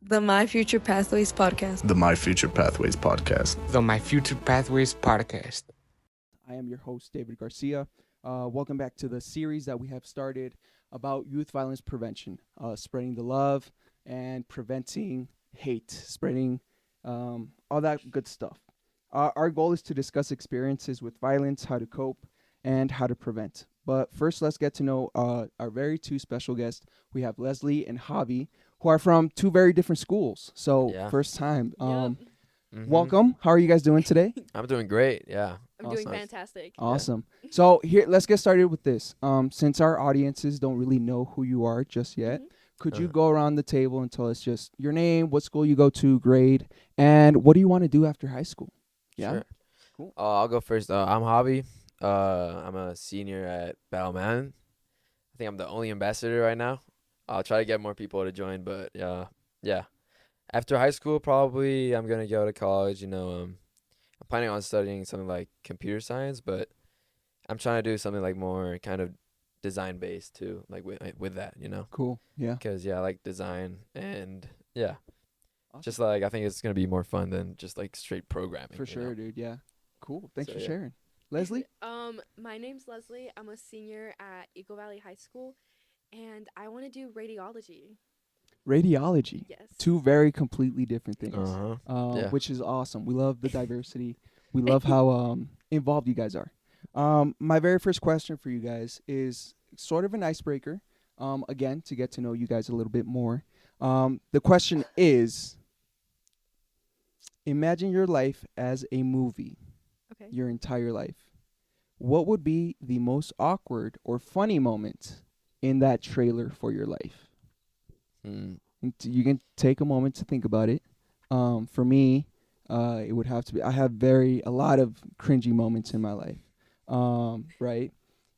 The My Future Pathways podcast. The My Future Pathways podcast. The My Future Pathways podcast. I am your host, David Garcia. Welcome back to the series that we have started about youth violence prevention, spreading the love and preventing hate, spreading all that good stuff. Our goal is to discuss experiences with violence, how to cope, and how to prevent. But first, let's get to know our very two special guests. We have Leslie and Javi, who are from two very different schools. So first time. Welcome. How are you guys doing today? I'm doing great. Yeah. I'm doing fantastic. Awesome. Yeah. So here, let's get started with this. Since our audiences don't really know who you are just yet, could you go around the table and tell us just your name, what school you go to, grade, and what do you want to do after high school? Yeah. Sure. Cool. I'll go first. I'm Javi. I'm a senior at Battle Mountain. I think I'm the only ambassador right now. I'll try to get more people to join, but yeah. After high school, probably I'm gonna go to college. I'm planning on studying something like computer science, but I'm trying to do something like more kind of design based too, like with that, Cool. Yeah. Because I like design and Awesome. just like I think it's gonna be more fun than just like straight programming. For sure, dude. Yeah. Cool. Thanks for yeah. sharing. Leslie? My name's Leslie. I'm a senior at Eagle Valley High School, and I want to do radiology. Radiology. Yes. Two very completely different things. Yeah. Which is awesome. We love the diversity. We love how involved you guys are. My very first question for you guys is sort of an icebreaker. Again, to get to know you guys a little bit more. The question is, imagine your life as a movie. Okay. Your entire life. What would be the most awkward or funny moment in that trailer for your life? You can take a moment to think about it. For me, it would have to be, I have a lot of cringy moments in my life. Right?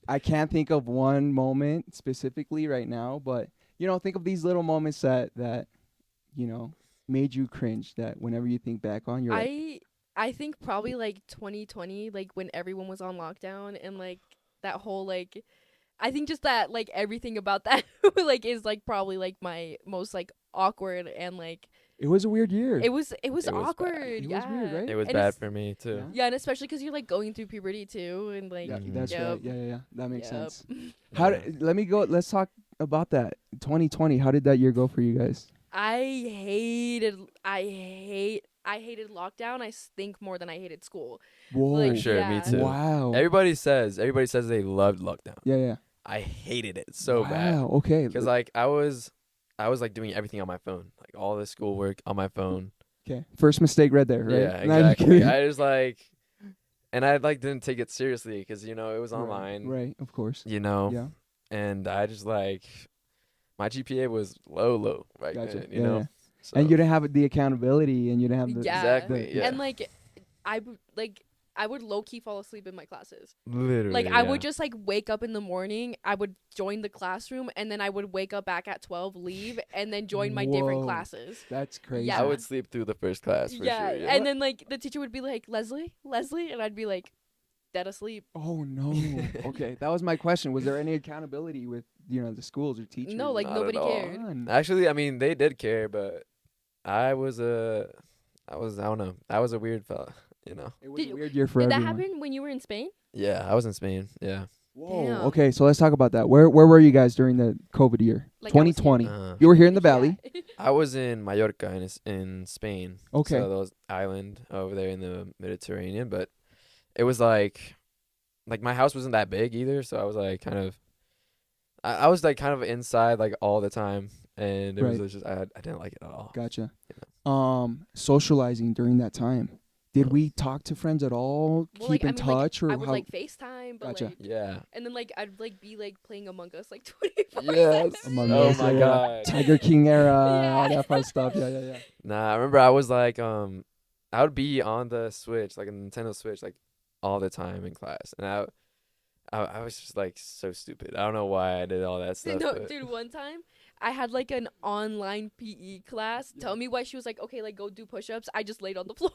I can't think of one moment specifically right now, but think of these little moments that made you cringe, that whenever you think back on, you're I think probably like 2020, like when everyone was on lockdown and like that whole like, I think just that like everything about that like is like probably like my most like awkward and like. It was a weird year. It was awkward. It was weird, right? It was And bad for me too. Yeah, and especially because you're like going through puberty too, and like. Yeah, that's right. Yeah. That makes sense. Let's talk about that. 2020. How did that year go for you guys? I hated lockdown. I think more than I hated school. Whoa. Like, Sure, me too. Wow. Everybody says they loved lockdown. Yeah. I hated it so bad. Wow. Okay. Because like I was like doing everything on my phone, like all the schoolwork on my phone. Okay. First mistake right there, right? Yeah, No, I'm exactly. kidding. I just like, and I like didn't take it seriously because it was online. Right. Of course. Yeah. And I just like, my GPA was low right Gotcha. then, Yeah. So, And you didn't have the accountability, and you didn't have the Exactly, yeah. And like, I would low key fall asleep in my classes. literally, Like I would just like wake up in the morning. I would join the classroom, and then I would wake up back at 12, leave, and then join my different Whoa. classes. That's crazy. Yeah. I would sleep through the first class for sure. And then like the teacher would be like, Leslie, and I'd be like, dead asleep. Oh no. Okay, that was my question. Was there any accountability with the schools or teachers? No, like Not nobody at all. cared. None. Actually, I mean, they did care, but I don't know. I was a weird fella, It was Did a you- weird year for Did that everyone. happen when you were in Spain? Yeah, I was in Spain. Yeah. Whoa. Damn. Okay, so let's talk about that. Where were you guys during the COVID year? Like, I was here. 2020. You were here in the valley. Yeah. I was in Mallorca in Spain. Okay. So that was island over there in the Mediterranean, but it was like my house wasn't that big either, so I was like kind of I was like kind of inside like all the time, and it was just I didn't like it at all. Gotcha. Socializing during that time. Did we talk to friends at all? Well, Keep like, I in mean, like, touch, or I would how? like FaceTime, but Gotcha. like, Yeah. and then like I'd like be like playing Among Us like 24/7. Yes. Among Oh Us, my yeah. god. Tiger King era, all Yeah. that fun stuff. Yeah. Nah, I remember I was like I would be on the Switch, like a Nintendo Switch, like all the time in class, and I was just like so stupid. I don't know why I did all that stuff. No, but dude, one time I had like an online PE class. Tell me why she was like, okay, like go do push-ups. I just laid on the floor.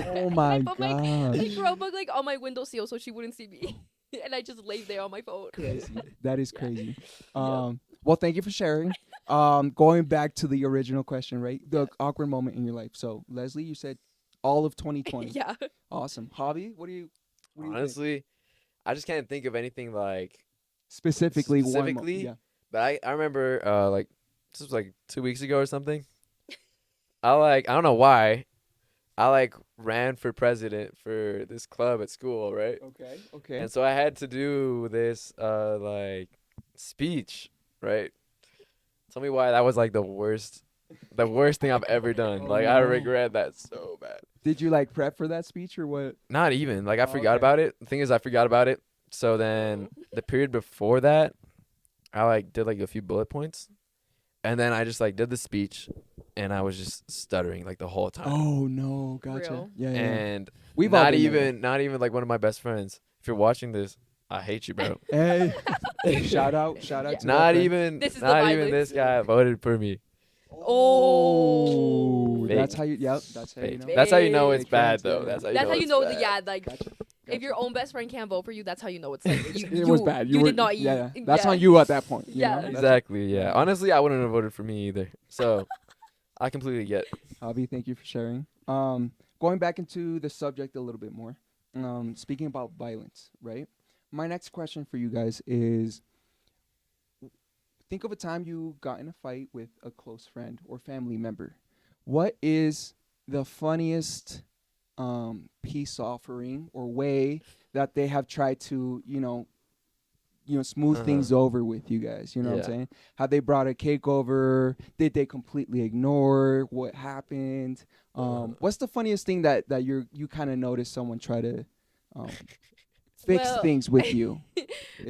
Oh my I put my god. like Chromebook like on my windowsill so she wouldn't see me, and I just laid there on my phone. Crazy. That is Yeah. crazy. Yeah. Well, thank you for sharing. Going back to the original question, right? The awkward moment in your life. So, Leslie, you said all of 2020. Yeah. Awesome. Javi, what do you think? Honestly, I just can't think of anything like Specifically, specifically. yeah. But I remember like this was like 2 weeks ago or something. I don't know why. I like ran for president for this club at school, right? Okay. And so I had to do this like speech, right? Tell me why that was like the worst thing I've ever done. Oh, Like I no. regret that so bad. Did you like prep for that speech or what? Not even. Like I forgot okay. about it. The thing is I forgot about it. So then the period before that, I like did like a few bullet points. And then I just like did the speech and I was just stuttering like the whole time. Oh no, gotcha. Real. Yeah, yeah. And We've all not been there. even like one of my best friends. If you're watching this, I hate you, bro. Hey, shout out Yeah. to Not our friend. even This is the not even violence. this guy voted for me. Oh. Fake. That's how you. Yep, that's how you Fake. know. That's how you know it's Fake bad friends, yeah, though. yeah. That's how you That's know how you it's know bad. that. Yeah, like Gotcha. if your own best friend can't vote for you, that's how you know it's like It was bad. You were, did not eat. Yeah, yeah. That's Yeah. on you at that point. You Yeah. know? That's- Exactly, yeah. Honestly, I wouldn't have voted for me either. So I completely get it. Javi, thank you for sharing. Going back into the subject a little bit more. Speaking about violence, right? My next question for you guys is: think of a time you got in a fight with a close friend or family member. What is the funniest peace offering or way that they have tried to, smooth things over with you guys? You know what I'm Yeah. saying? Have they brought a cake over? Did they completely ignore what happened? What's the funniest thing that you kind of noticed someone try to fix Well, things with you?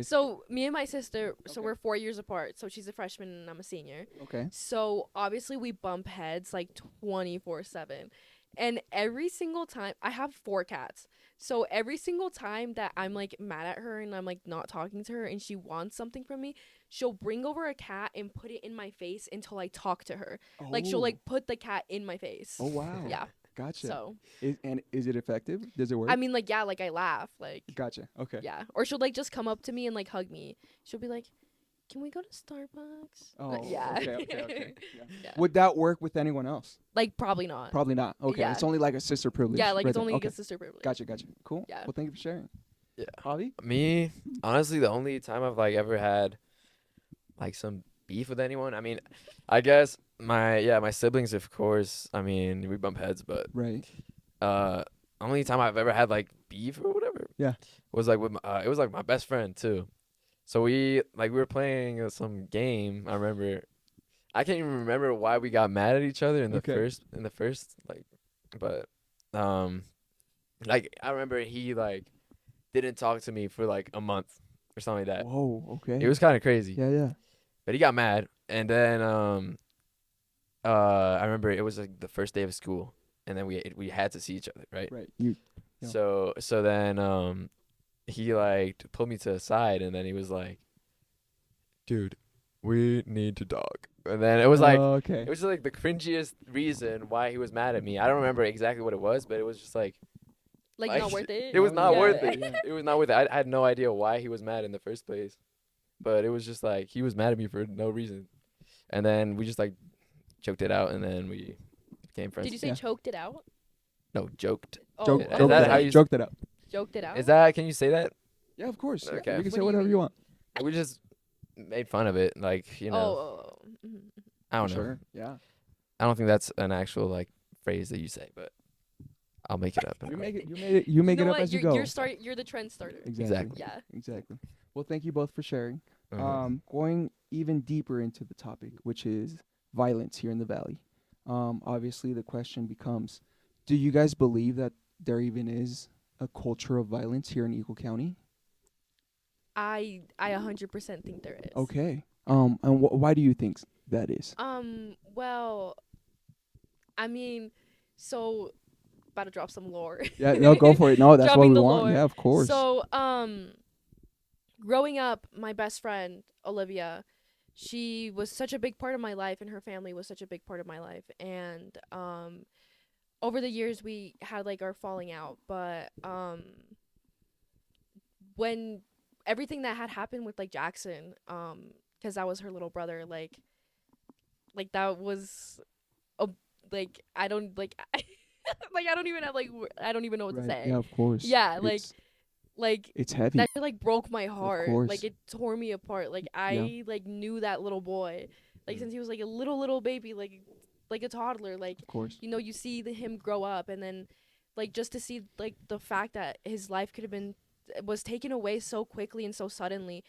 So me and my sister, so we're 4 years apart. So she's a freshman and I'm a senior. Okay. So obviously we bump heads like 24/7. And every single time I have 4 cats. So every single time that I'm like mad at her and I'm like not talking to her and she wants something from me, she'll bring over a cat and put it in my face until I talk to her. Like she'll like put the cat in my face. Oh wow. Yeah. Gotcha. So Is it effective? Does it work? I mean like yeah, like I laugh like Gotcha. Okay. yeah. Or she'll like just come up to me and like hug me. She'll be like, "Can we go to Starbucks?" Oh, Like, yeah. okay. Yeah. Yeah. Would that work with anyone else? Like probably not. Probably not. Okay. Yeah. It's only like a sister privilege. Yeah, like right it's there. only Okay. a sister privilege. Gotcha. Cool. Yeah. Well, thank you for sharing. Yeah. Javi? Me, honestly, the only time I've like ever had like some beef with anyone, I mean, I guess my siblings, of course. I mean, we bump heads, but Right. only time I've ever had like beef or whatever. Yeah. Was like with it was like my best friend too. So we were playing some game. I remember. I can't even remember why we got mad at each other in the Okay. first like, but like I remember he like didn't talk to me for like a month or something like that. Whoa. Okay. It was kind of crazy. Yeah. But he got mad, and then I remember it was like the first day of school, and then we had to see each other, right? Right. You. Yeah. So then he like pulled me to the side, and then he was like, "Dude, we need to talk." And then it was like okay. it was just like the cringiest reason why he was mad at me. I don't remember exactly what it was, but it was just like Like Like, not worth it. it was not Yeah. worth it. Yeah. It was not worth it. I had no idea why he was mad in the first place. But it was just like he was mad at me for no reason. And then we just like choked it out, and then we became friends. Did you say Yeah. choked it out? No, joked. Oh, Joke, Is joke that that how out. you- Joke that out. joked it out. Is that, can you say that? Yeah, of course. Okay. You can What say do you whatever mean? you want. We just made fun of it, like, you know. Oh. Mhm. I don't know. Sure. Yeah. I don't think that's an actual like phrase that you say, but I'll make it up. You make it. You make know it up what? as you you're, go. You're the trend starter. Exactly. Yeah. Exactly. Well, thank you both for sharing. Uh-huh. Going even deeper into the topic, which is violence here in the Valley. Obviously, the question becomes: do you guys believe that there even is a culture of violence here in Eagle County? I 100% think there is. Okay. And why do you think that is? Well, I mean, so about to drop some lore. Yeah. No, go for it. No, that's what Dropping we the want. lore. Yeah, of course. So, growing up, my best friend, Olivia, she was such a big part of my life, and her family was such a big part of my life. And over the years, we had like our falling out. But when everything that had happened with like Jackson, 'cause that was her little brother, like like that was a like I don't like like I don't even have like I don't even know what to say. Yeah, of course. Yeah, It's like it's heavy. that shit, like broke my heart. course. Like it tore me apart. Like I like knew that little boy like since he was like a little baby, like a toddler. Like Of course. you know, you see him grow up, and then like just to see like the fact that his life could have been was taken away so quickly and so suddenly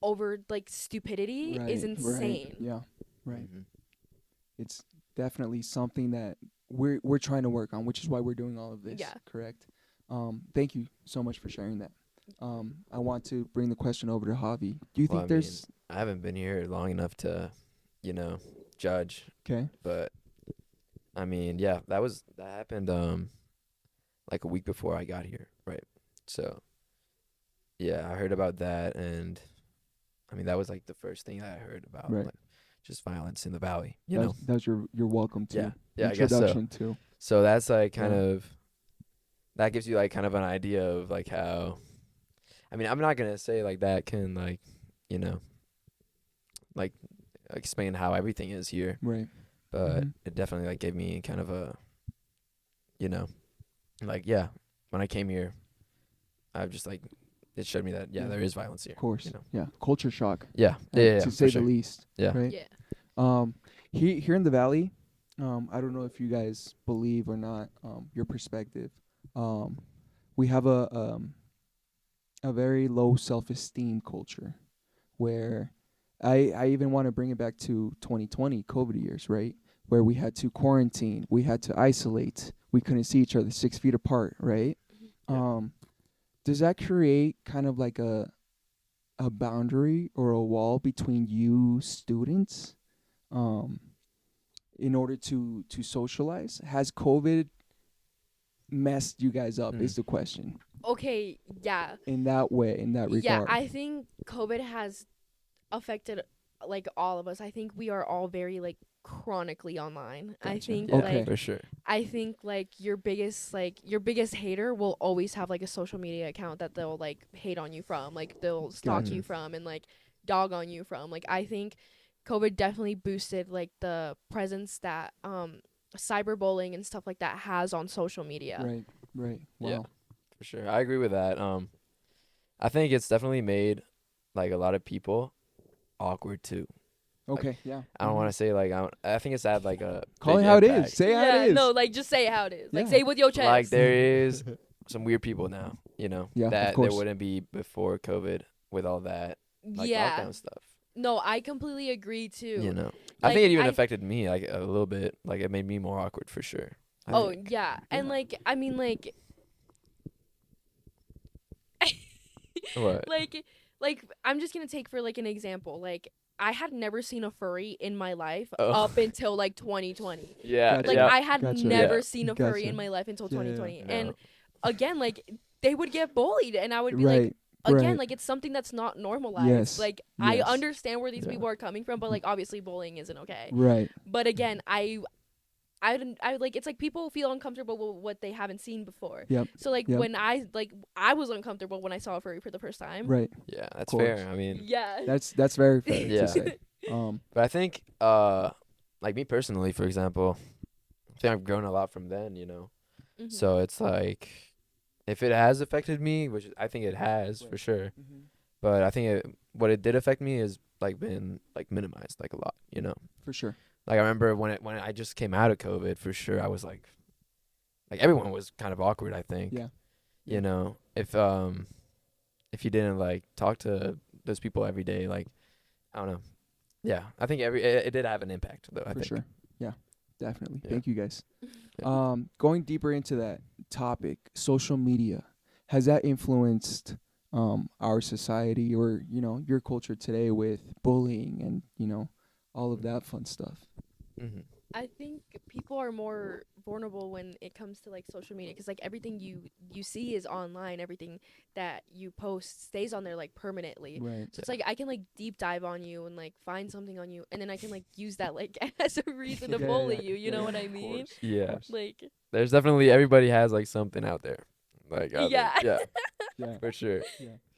over like stupidity is insane. Right. Yeah. Right. Mhm. It's definitely something that we're trying to work on, which is why we're doing all of this. Yeah. Correct. Thank you so much for sharing that. I want to bring the question over to Javi. Do you Well, think there's I haven't been here long enough to, judge, okay? but I mean, yeah, that happened like a week before I got here, right? So, yeah, I heard about that, and I mean that was like the first thing I heard about, Right. like just violence in the valley, you know. That's your welcome to Yeah, I guess so. introduction to. So that's like kind Yeah. of that gives you like kind of an idea of like how, I mean, I'm not gonna say like that can like, like explain how everything is here, Right. but Mhm. it definitely like gave me kind of a, like yeah, when I came here, I've just like it showed me that Yeah. there is violence here. Of course. You know. Yeah. Culture shock. Yeah. To For say sure. the least. Yeah. Right. Yeah. Here in the valley, I don't know if you guys believe or not. Your perspective. We have a very low self-esteem culture, where I even want to bring it back to 2020 COVID years, right? Where we had to quarantine, we had to isolate, we couldn't see each other 6 feet apart, right? Does that create kind of like a boundary or a wall between you students, in order to socialize? Has COVID messed you guys up? Is the question. Okay, yeah. In that way, in that regard. Yeah, I think COVID has affected like all of us. I think we are all very like chronically online. I Gotcha. think Yeah, Okay. like for sure. I think like your biggest hater will always have like a social media account that they'll like hate on you from. Like they'll stalk Gotcha. you from and like dog on you from. Like I think COVID definitely boosted like the presence that cyberbullying and stuff like that has on social media. Right. Wow. Yeah. For sure. I agree with that. I think it's definitely made like a lot of people awkward too. Okay. Yeah. I don't want to say like I think it's had like a Call it big how it impact. is. Say how Yeah, it is. no, like just say how it is. Like Yeah. say it with your chest. Like there is some weird people now, Yeah, of that there course. wouldn't be before COVID with all that like yeah. lockdown stuff. No, I completely agree too. I think Like, it even I- affected me like a little bit. Like it made me more awkward for sure. I Oh think. yeah, and like I mean like What? like I'm just gonna take for like an example. Like I had never seen a furry in my life Oh. up until like 2020. Yeah. Gotcha. Like yeah. I had Gotcha. never Yeah. seen a furry Gotcha. in my life until Yeah, yeah, 2020. yeah. And again, like they would get bullied, and I would be Right. like, again, right. like it's something that's not normalized. Yes. Like I Yes. understand where these Yeah. people are coming from, but like obviously bullying isn't okay. Right. But again, I like it's like people feel uncomfortable with what they haven't seen before. Yep. So like Yep. when I was uncomfortable when I saw a furry for the first time. Right. Yeah. That's course. fair. I mean, Yeah. That's very fair Yeah. to say. but I think like me personally, for example, I think I've grown a lot from then. Mhm. So it's like if it has affected me, which I think it has for sure. But I think what it did affect me is like been like minimized like a lot, For sure. Like I remember when I just came out of COVID, for sure I was like everyone was kind of awkward, I think. Yeah. If you didn't like talk to those people every day, like I don't know. Yeah, I think it did have an impact though, I For think. sure. Yeah. Definitely. Yeah. Thank you guys. Yeah. Going deeper into that topic, social media, has that influenced our society or your culture today with bullying and all of that fun stuff? Mhm. I think people are more vulnerable when it comes to like social media, because like everything you see is online. Everything that you post stays on there like permanently. Right. So it's like I can like deep dive on you and like find something on you, and then I can like use that like as a reason to Yeah, bully yeah, you. You yeah, know what of I mean? course. Yeah. Like There's definitely everybody has like something out there. Like out there. Yeah. Yeah, Yeah. for sure.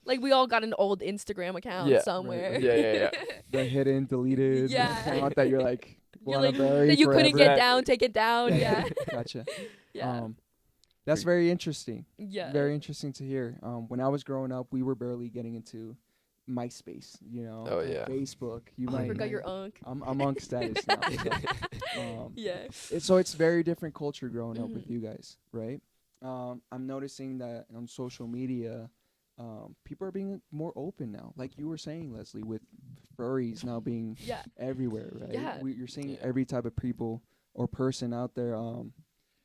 Like we all got an old Instagram account Yeah. somewhere. Right. Yeah. The hidden, deleted Yeah. account that you're like, You're wanna like bury that you couldn't forever. get down, take it down. Yeah. Gotcha. Yeah. That's very interesting. Yeah. Very interesting to hear. When I was growing up, we were barely getting into MySpace, Oh, yeah. Facebook. You I might forgot know. your unk. I'm Unk status now. So, Yeah. so it's very different culture growing up with Mhm. you guys, right? I'm noticing that on social media, people are being more open now. Like you were saying, Leslie, with furries now being Yeah. everywhere, right? Yeah. You're seeing Yeah. every type of people or person out there.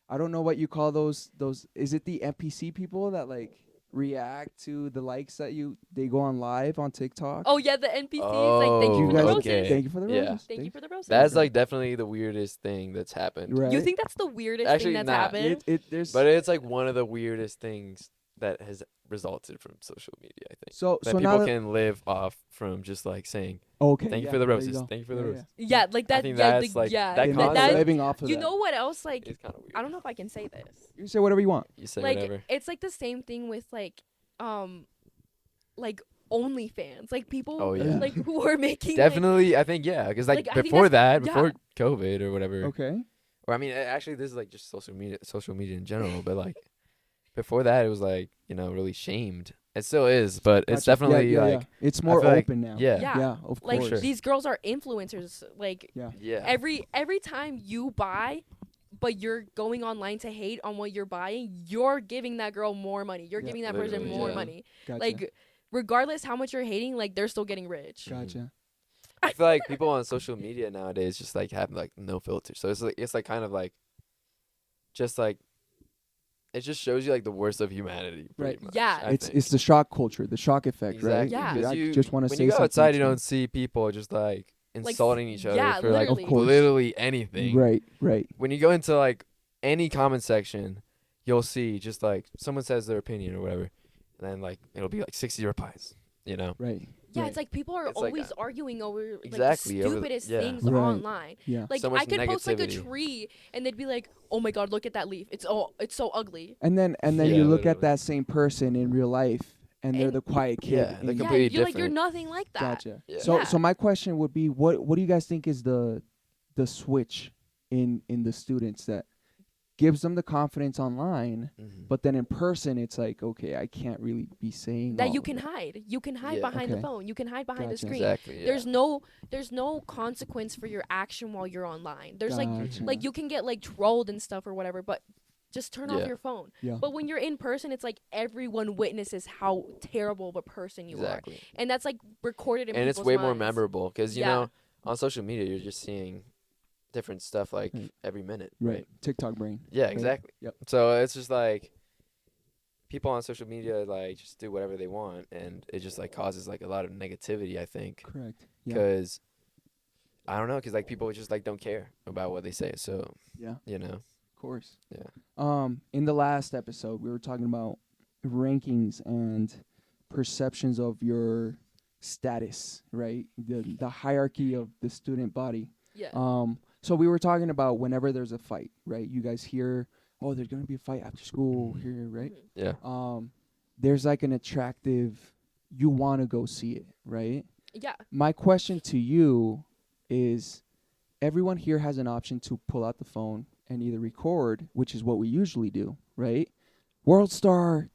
I don't know what you call those. Is it the NPC people that like react to the likes that they go on live on TikTok? Oh yeah, the NPCs. Like thank you Oh, for the guys, roses. okay. thank you for the Yeah. roses. Thank you for the roses. That's like definitely the weirdest thing that's happened. Right. You think that's the weirdest Actually, thing that's nah. happened? There's But it's like one of the weirdest things that has resulted from social media, I think. so That so now people that, can live off from just like saying, okay. thank you yeah, for the there roses. go. Thank you for the Yeah, roses. Yeah, like I that. think Yeah, that's like yeah. that They're now concept living off of You that. know what else? Like It's kind of weird. I don't know if I can say this. You say whatever you want. You say Like whatever. it's like the same thing with like OnlyFans. Like people Oh, yeah. like who are making Definitely, I think because like, Like, I think before that's- that, yeah. before COVID or whatever, Okay. or I mean, actually, this is like just social media in general. But like before that, it was like really shamed. It still is, but it's Gotcha. Yeah, definitely yeah, like yeah. It's more feel like- open now. yeah, Yeah. Yeah, of like course. sure. these girls are influencers. Like Yeah. yeah, every time you buy, but you're going online to hate on what you're buying, you're giving that girl more money. You're Yeah. giving that person Literally, more yeah. money. Gotcha. Like regardless how much you're hating, like they're still getting rich. Gotcha. I feel like people on social media nowadays just like have like no filter. So it's like kind of like just like it just shows you like the worst of humanity. Pretty Right. much, Yeah. I think. It's the shock culture, the shock effect, right? Exactly. Yeah. 'Cause I you- just want to when say you go something outside, to you don't see people just like insulting each other yeah, for like literally. Of course. literally anything. Right, right. When you go into like any comment section, you'll see just like someone says their opinion or whatever, and then like it'll be like 60 replies. Right. Yeah, right. it's like people are It's like always arguing over like Exactly, the over the- stupidest yeah. things Right. online. Yeah. Like So much I could post like a negativity. tree and they'd be like, "Oh my god, look at that leaf. It's so ugly." And then Yeah, you look at literally. that same person in real life and they're And- the quiet kid. Yeah, they're in- Yeah, completely you're like you're different. nothing like that. Gotcha. Yeah. So Yeah. so my question would be what do you guys think is the switch in the students that gives them the confidence online, Mhm. but then in person it's like, okay, I can't really be saying That all you of can it. hide. You can hide Yeah. behind the Okay. phone. You can hide behind the Gotcha. screen. Exactly. Yeah. There's no consequence for your action while you're online. There's Gotcha. like you can get like trolled and stuff or whatever, but just turn off Yeah. your phone. Yeah. But when you're in person, it's like everyone witnesses how terrible of a person you are. Exactly. And that's like recorded in And it's people's way more minds. memorable because you Yeah. know on social media you're just seeing different stuff like Right. every minute. Right. TikTok brain. Yeah, Right. exactly. Yep. So it's just like people on social media like just do whatever they want, and it just like causes like a lot of negativity. I think Correct. Yeah. because I don't know, because like people just like don't care about what they say. So Yeah. you know, Of course. Yeah. In the last episode, we were talking about rankings and perceptions of your status, right? The hierarchy of the student body. Yeah. So we were talking about whenever there's a fight, right? You guys hear, oh, there's gonna be a fight after school here, right? yeah, There's like an attractive, you want to go see it, right? Yeah. My question to you is, everyone here has an option to pull out the phone and either record, which is what we usually do, right? World Star,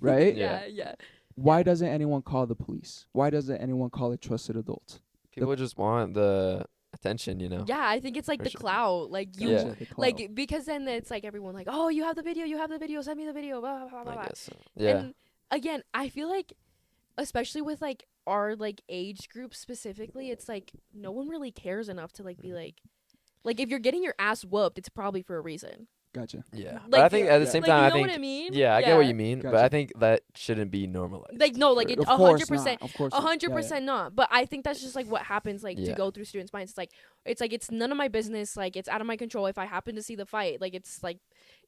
right? Yeah. Yeah. Why doesn't anyone call the police? Why doesn't anyone call a trusted adult? people just want the attention. You know. Yeah, I think it's like For the sure. clout. Like you Yeah. Gotcha, the clout. like because then it's like everyone like, "Oh, you have the video, send me the video." Blah blah blah blah. I blah. guess. So. Yeah. And again, I feel like especially with like our like age group specifically, it's like no one really cares enough to like be like if you're getting your ass whooped, it's probably for a reason. Gotcha. Yeah. But I Like, think at the yeah. same Like time, you I know think. what I mean? Yeah, I get what you mean, but Gotcha. I think that shouldn't be normalized. Like no, like for- it Of course 100%. not. Of course not. 100% not. But I think that's just like what happens like to Yeah. go through students' minds. It's like it's none of my business. Like it's out of my control. If I happen to see the fight, like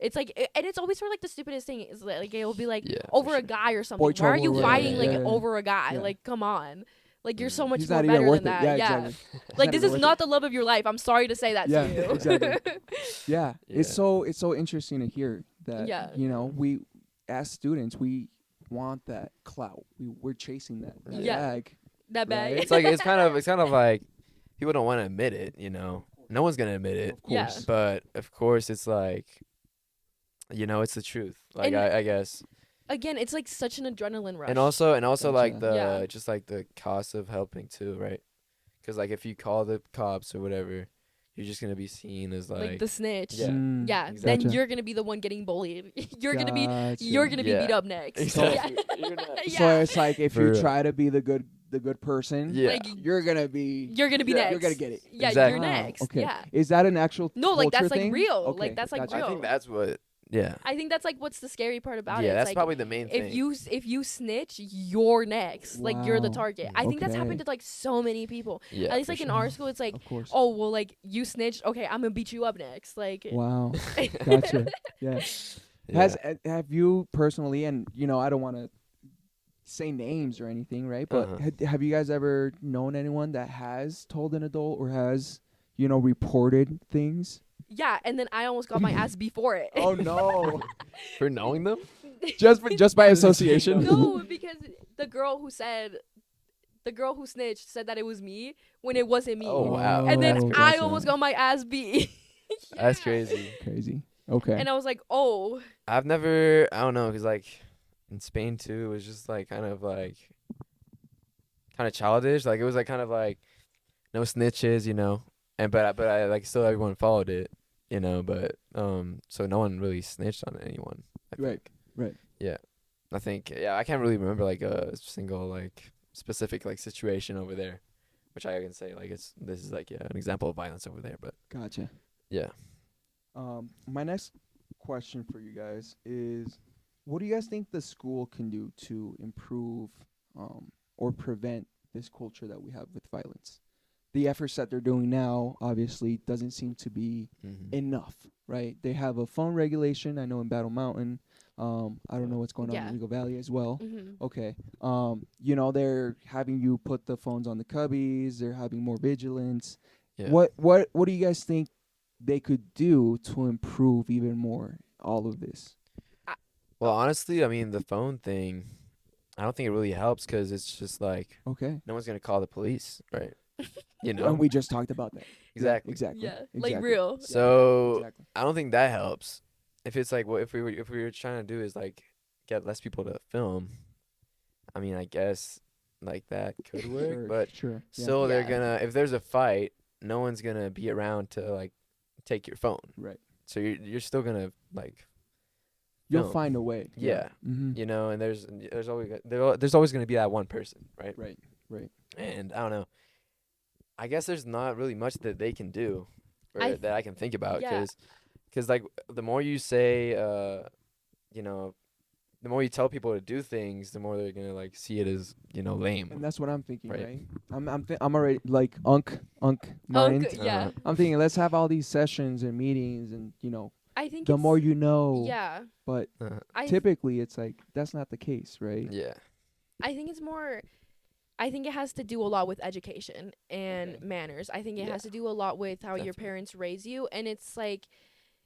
and it's always for like the stupidest thing is like it'll be like Yeah, for over a sure. guy or something. Boy Why are trouble you or fighting whatever. like Yeah, yeah. over a guy? Yeah. Like come on. Like you're so Mm. much He's more not even better worth than it. that. Yeah, Yeah. exactly. Like He's this not is even not the love of your life. I'm sorry to say that Yeah, to you. exactly. Yeah. Yeah. It's so interesting to hear that. Yeah. You know, we as students we want that clout. We're chasing that Yeah. bag. That bag. Right. It's kind of like people don't want to admit it, you know. No one's gonna admit it, Of Yeah. course. but of course it's like, you know, it's the truth. Like And- I guess, Again, it's like such an adrenaline rush. and also like Gotcha. the Yeah. just like the cost of helping too, right? Because like if you call the cops or whatever, you're just gonna be seen as like like the snitch. Yeah. Mm, Yeah, Exactly. then you're gonna be the one getting bullied. you're gonna be gotcha. be Yeah. beat up next. Exactly. Yeah. You're not- Yeah. So it's like if For you real. try to be the good person, yeah. Like you're gonna be you're gonna be Yeah. next. You're gonna get it. Yeah, Exactly. you're Wow, next. okay. Yeah. Is that an actual No, like, culture that's, like, thing? real. Okay, Like, that's, like, gotcha. I real. think that's what. Yeah. I think that's like what's the scary part about it. Yeah, It's that's like, probably the main thing. if you snitch, you're next. Like you're the Wow. target. I think that's Okay. happened to like so many people. Yeah. At least for like in sure. our school, it's like, Of course. oh well, like you snitched. Okay, I'm gonna beat you up next. Like, Wow. Gotcha. Yeah. Yeah. Have you personally, and you know, I don't want to say names or anything, right? But Uh-huh. have you guys ever known anyone that has told an adult or has, you know, reported things? yeah. And then I almost got my ass before it. Oh no! For knowing them. just by association. No, because the girl who snitched said that it was me when it wasn't me. Oh, wow. And then Oh, I gotcha. almost got my ass beat. That's Yeah. crazy. Crazy. Okay. And I was like, oh, I don't know, cause like in Spain too, it was just like kind of childish. Like it was like kind of like no snitches, you know. And but I like still everyone followed it, you know. But so no one really snitched on anyone. I Right, think. right. Yeah, I think I can't really remember like a single like specific like situation over there, which I can say like this is like an example of violence over there. But Gotcha. yeah. My next question for you guys is, what do you guys think the school can do to improve or prevent this culture that we have with violence? The efforts that they're doing now obviously doesn't seem to be Mm-hmm. enough, right? They have a phone regulation. I know in Battle Mountain. I don't know what's going on Yeah. in Eagle Valley as well. mhm. Okay. You know, they're having you put the phones on the cubbies. They're having more vigilance. Yeah. What do you guys think they could do to improve even more all of this? Well, honestly, I mean, the phone thing, I don't think it really helps because it's just like Okay. no one's gonna call the police, right? You know, And we just talked about that. exactly. Exactly. Yeah, Exactly. like real. So Exactly. I don't think that helps. If it's like what if we were trying to do is like get less people to film, I mean, I guess like that could work, Sure, but sure. Yeah. still they're Yeah. gonna if there's a fight, no one's gonna be around to like take your phone. Right. So you're still gonna like You'll film. find a way. Yeah. Mm-hmm. You know, and there's always going to be that one person, right? Right. Right. And I don't know. I guess there's not really much that they can do, or I that I can think about, yeah. because like the more you say, you know, the more you tell people to do things, the more they're gonna like see it as lame. And that's what I'm thinking, Right. right? I'm already like unk mind. Yeah. I'm thinking let's have all these sessions and meetings, and I think the it's, more you know. Yeah. But I typically it's like that's not the case, right? Yeah. I think it's more. I think it has to do a lot with education and manners. I think it Yeah. has to do a lot with how your Definitely. parents raise you, and it's like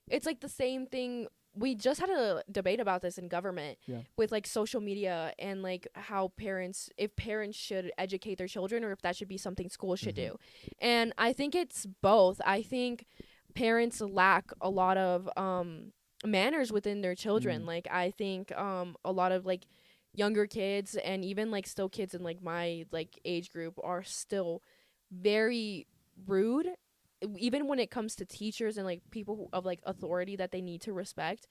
the same thing. We just had a debate about this in government Yeah. with like social media and like how if parents should educate their children or if that should be something schools should do. And I think it's both. I think parents lack a lot of manners within their children. Like I think a lot of like younger kids and even like still kids in like my like age group are still very rude, even when it comes to teachers and like people of like authority that they need to respect.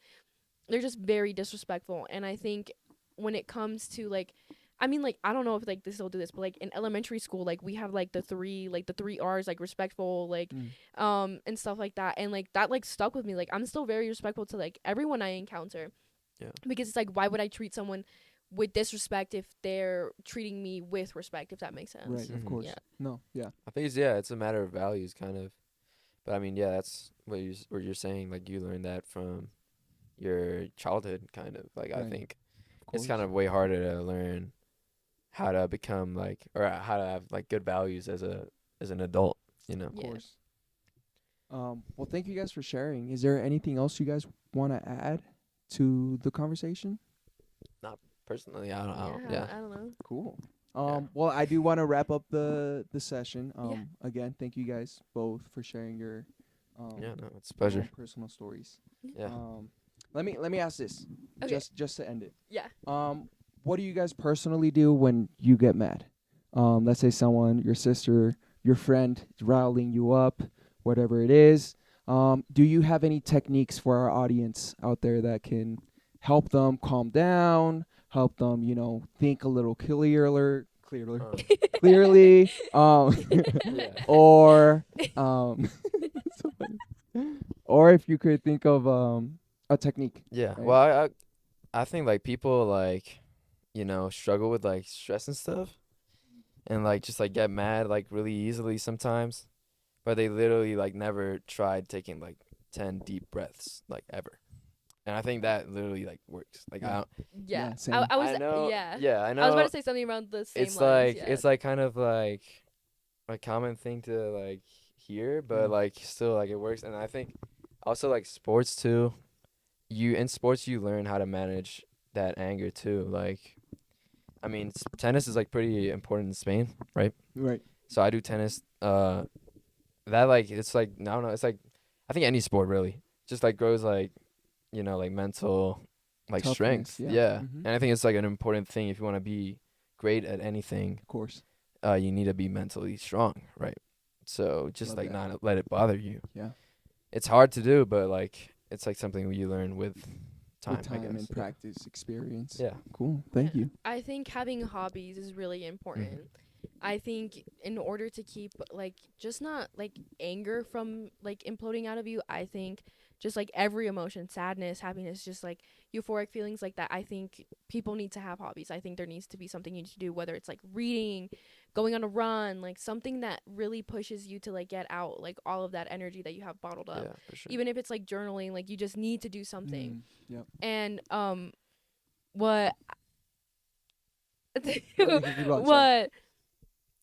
They're just very disrespectful. And I think when it comes to like, I mean, like, I don't know if like they still do this, but like in elementary school, like we have like the three R's, like respectful, like and stuff like that. And like that like stuck with me. Like I'm still very respectful to like everyone I encounter. Yeah. Because it's like, why would I treat someone with disrespect if they're treating me with respect, if that makes sense. Right. Of Mhm. course. Yeah. No. Yeah. I think it's a matter of values, kind of. But I mean, yeah, that's what you're saying. Like you learned that from your childhood, kind of. Like I Right. think Of it's course. kind of way harder to learn how to become like, or how to have like good values as an adult. You know. Of Yeah. course. Well, thank you guys for sharing. Is there anything else you guys want to add to the conversation? Personally, I don't. Yeah. I don't know. Cool. Yeah. Well, I do want to wrap up the session. Yeah. Again, thank you guys both for sharing your Yeah. No, it's a your pleasure. own personal stories. Yeah. Let me ask this, Okay. just to end it. Yeah. What do you guys personally do when you get mad? Let's say someone, your sister, your friend, is riling you up, whatever it is. Do you have any techniques for our audience out there that can help them calm down, help them, think a little clearly, Yeah. or so funny. Or if you could think of a technique. Yeah. Right. Well, I think like people like, struggle with like stress and stuff, and like just like get mad like really easily sometimes, but they literally like never tried taking like 10 deep breaths like ever. And I think that literally like works. Like Yeah. Yeah. Same. I was. I know. Yeah. Yeah, I know. I was about to say something around the same it's lines. like Yeah. it's like kind of like a common thing to like hear, but like still like it works. And I think also like sports too. In sports you learn how to manage that anger too. Like, I mean, tennis is like pretty important in Spain, right? Right. So I do tennis. That like it's like I don't know. It's like I think any sport really just like grows like like mental like Toughness, strength. yeah. Yeah, Mhm. and I think it's like an important thing if you want to be great at anything. Of course. You need to be mentally strong, right? So just Love like that. not let it bother you. Yeah. It's hard to do, but like it's like something you learn with time. With I time guess. and practice, experience. Yeah. Cool. Thank Yeah. you. I think having hobbies is really important. I think in order to keep like just not like anger from like imploding out of you, I think just like every emotion, sadness, happiness, just like euphoric feelings like that, I think people need to have hobbies. I think there needs to be something you need to do, whether it's like reading, going on a run, like something that really pushes you to like get out like all of that energy that you have bottled up. Yeah, for sure. Even if it's like journaling, like you just need to do something. Yep. And what You can keep going, sorry.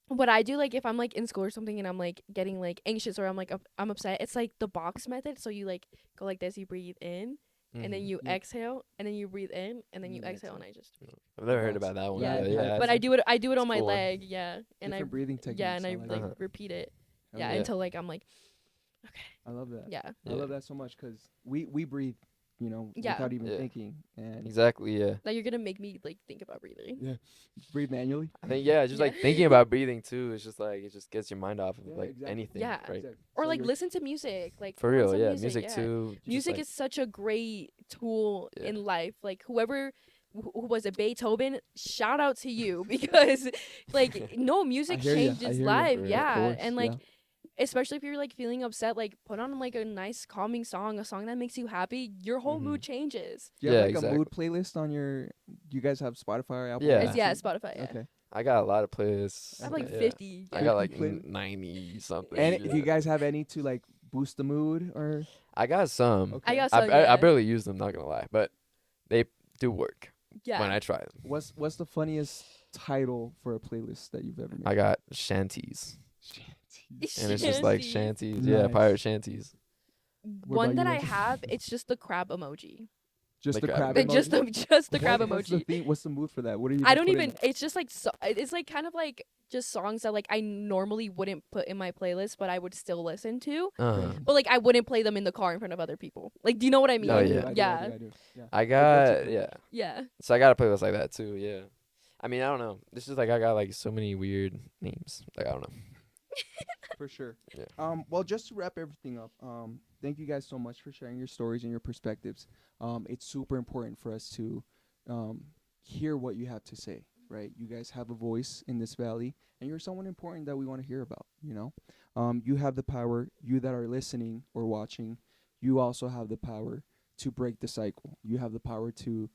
what I do, like if I'm like in school or something and I'm like getting like anxious or I'm like I'm upset, it's like the box method. So you like go like this, you breathe in and then Mhm. you Yeah. exhale and then you breathe in and then you Yeah, exhale that's and I just I've never heard about that one. Yeah, but yeah, yeah. but I do it on my cool one. leg, yeah, and Different breathing techniques. yeah, and I like like that. repeat it, I yeah, love that. until like I'm like I love that. yeah. I Yeah. love that so much because we breathe, Yeah. without even Yeah. thinking, and Exactly. Yeah. Like you're gonna make me like think about breathing. yeah, breathe manually. I think just like Yeah. thinking about breathing too. It's just like it just gets your mind off of Yeah, like exactly. anything. Yeah. Right. Exactly. Or So like you're- listen to music, like For put on real. some Yeah. Music yeah. too. just, Music like, is such a great tool Yeah. in life. Like whoever who was it, Beethoven, shout out to you because like no, music hear ya, I changes hear ya. life, For real. yeah, Of course, and like yeah. especially if you're like feeling upset, like put on like a nice calming song, a song that makes you happy, your whole mood changes. Do you have Yeah, like a mood playlist on your? Do you guys have Spotify or Apple? Yeah. It's, yeah, Music? Spotify, yeah. Okay. I got a lot of playlists. I have like Okay. 50. I yeah. got like 50 90 something. And yeah. do you guys have any to like boost the mood or? I got some. Okay. I got I, some, I yeah. barely use them. Not gonna lie, but they do work Yeah. when I try them. What's the funniest title for a playlist that you've ever made? I got shanties, Shanties. and it's just like Shanties. shanties. Yeah, Nice. pirate shanties. What One about that you, I Lindsay? have, it's just the crab emoji. Just The the crab crab emoji. emoji. Just the crab What's the emoji. theme? What's the mood for that? What are you? I gonna don't put even. in? It's just like it's like kind of like just songs that like I normally wouldn't put in my playlist, but I would still listen to. Uh-huh. But like I wouldn't play them in the car in front of other people. Like, do you know what I mean? Oh, I do, yeah. I do, Yeah. I do. Yeah. I guilty got pleasure. yeah. Yeah. So I got a playlist like that too. Yeah. I mean, I don't know. This is like I got like so many weird names. Like I don't know. For sure. Yeah. Well, just to wrap everything up, thank you guys so much for sharing your stories and your perspectives. It's super important for us to hear what you have to say, right? You guys have a voice in this valley, and you're someone important that we want to hear about, you have the power, you that are listening or watching, you also have the power to break the cycle. You have the power to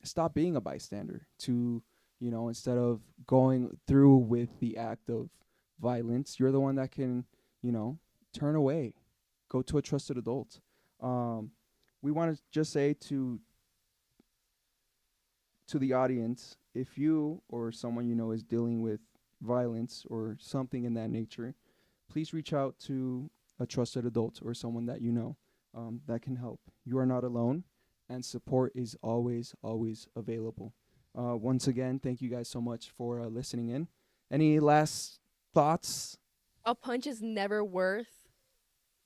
stop being a bystander, to, instead of going through with the act of violence, you're the one that can, turn away, go to a trusted adult. We want to just say to the audience, if you or someone you know is dealing with violence or something in that nature, please reach out to a trusted adult or someone that you know that can help. You are not alone, and support is always, always available. Once again, thank you guys so much for listening in. Any last thoughts? A punch is never worth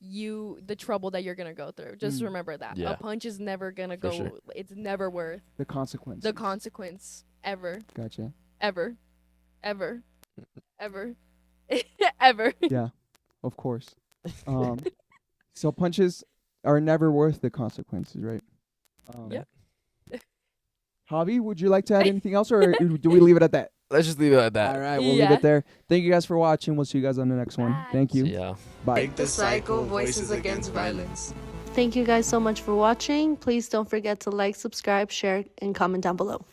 the trouble that you're gonna go through. Just remember that. Yeah. A punch is never gonna For go. sure. It's never worth The consequences. the consequence ever, Gotcha. ever, ever, ever, ever. Yeah, of course. So punches are never worth the consequences, right? Yeah. Javi, would you like to add anything else, or do we leave it at that? Let's just leave it at that. All right, we'll leave Yeah. it there. Thank you guys for watching. We'll see you guys on the next one. Bye. Thank you. Yeah. Bye. Break the cycle, voices against violence. Thank you guys so much for watching. Please don't forget to like, subscribe, share, and comment down below.